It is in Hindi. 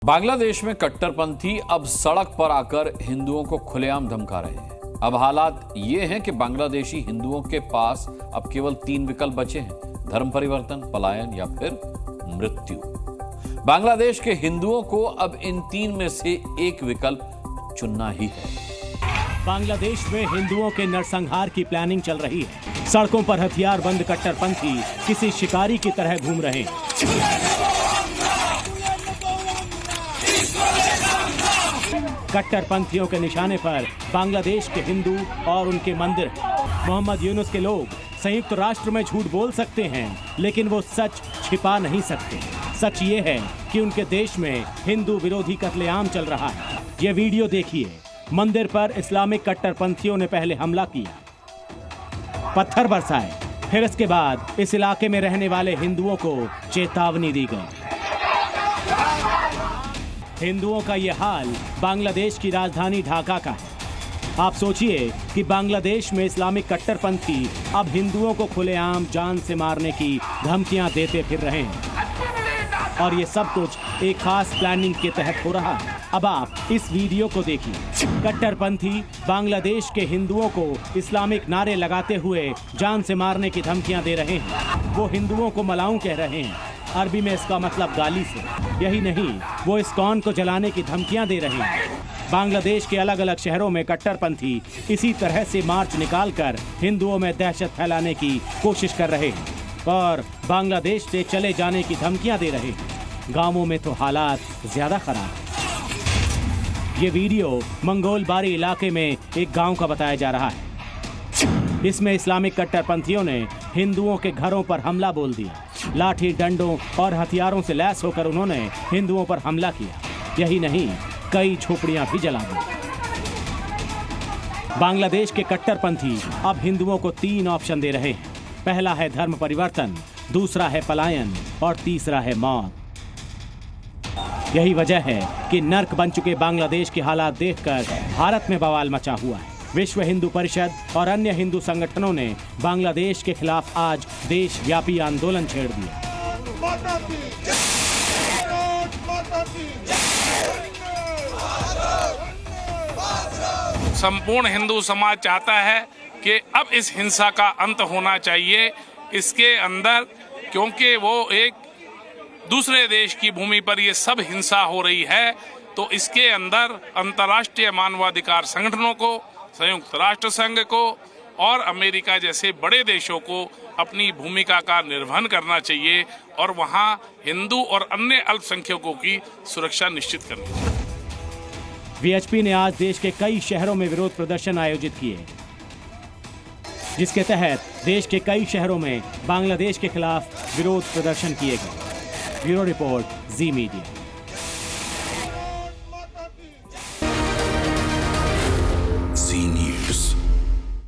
बांग्लादेश में कट्टरपंथी अब सड़क पर आकर हिंदुओं को खुलेआम धमका रहे हैं। अब हालात ये हैं कि बांग्लादेशी हिंदुओं के पास अब केवल 3 विकल्प बचे हैं: धर्म परिवर्तन, पलायन या फिर मृत्यु। बांग्लादेश के हिंदुओं को अब इन 3 में से एक विकल्प चुनना ही है। बांग्लादेश में हिंदुओं के नरसंहार की प्लानिंग चल रही है। सड़कों पर हथियार बंद कट्टरपंथी किसी शिकारी की तरह घूम रहे हैं। कट्टरपंथियों के निशाने पर बांग्लादेश के हिंदू और उनके मंदिर हैं। मोहम्मद यूनुस के लोग संयुक्त राष्ट्र में झूठ बोल सकते हैं, लेकिन वो सच छिपा नहीं सकते। सच ये है कि उनके देश में हिंदू विरोधी कत्लेआम चल रहा है। ये वीडियो देखिए। मंदिर पर इस्लामिक कट्टरपंथियों ने पहले हमला किया, पत्थर बरसाए, फिर इसके बाद इस इलाके में रहने वाले हिंदुओं को चेतावनी दी गई। हिंदुओं का ये हाल बांग्लादेश की राजधानी ढाका का है। आप सोचिए कि बांग्लादेश में इस्लामिक कट्टरपंथी अब हिंदुओं को खुलेआम जान से मारने की धमकियां देते फिर रहे हैं, और ये सब कुछ एक खास प्लानिंग के तहत हो रहा है। अब आप इस वीडियो को देखिए। कट्टरपंथी बांग्लादेश के हिंदुओं को इस्लामिक नारे लगाते हुए जान से मारने की धमकियां दे रहे हैं। वो हिंदुओं को मलाऊ कह रहे हैं, अरबी में इसका मतलब गाली से। यही नहीं, वो इस्कॉन को जलाने की धमकियां दे रहे हैं। बांग्लादेश के अलग अलग शहरों में कट्टरपंथी इसी तरह से मार्च निकालकर हिंदुओं में दहशत फैलाने की कोशिश कर रहे हैं और बांग्लादेश से चले जाने की धमकियां दे रहे हैं। गांवों में तो हालात ज्यादा खराब है। ये वीडियो मंगोलबारी इलाके में एक गांव का बताया जा रहा है। इसमें इस्लामिक कट्टरपंथियों ने हिंदुओं के घरों पर हमला बोल दिया। लाठी, डंडों और हथियारों से लैस होकर उन्होंने हिंदुओं पर हमला किया। यही नहीं, कई झोपड़ियां भी जला दी। बांग्लादेश के कट्टरपंथी अब हिंदुओं को 3 ऑप्शन दे रहे हैं। पहला है धर्म परिवर्तन, दूसरा है पलायन और तीसरा है मौत। यही वजह है कि नर्क बन चुके बांग्लादेश के हालात देखकर भारत में बवाल मचा हुआ है। विश्व हिंदू परिषद और अन्य हिंदू संगठनों ने बांग्लादेश के खिलाफ आज देशव्यापी आंदोलन छेड़ दिया। संपूर्ण हिंदू समाज चाहता है कि अब इस हिंसा का अंत होना चाहिए इसके अंदर, क्योंकि वो एक दूसरे देश की भूमि पर ये सब हिंसा हो रही है। तो इसके अंदर अंतर्राष्ट्रीय मानवाधिकार संगठनों को, संयुक्त राष्ट्र संघ को और अमेरिका जैसे बड़े देशों को अपनी भूमिका का निर्वहन करना चाहिए और वहां हिंदू और अन्य अल्पसंख्यकों की सुरक्षा निश्चित करनी चाहिए। वीएचपी ने आज देश के कई शहरों में विरोध प्रदर्शन आयोजित किए, जिसके तहत देश के कई शहरों में बांग्लादेश के खिलाफ विरोध प्रदर्शन किए गए। ब्यूरो रिपोर्ट, जी मीडिया।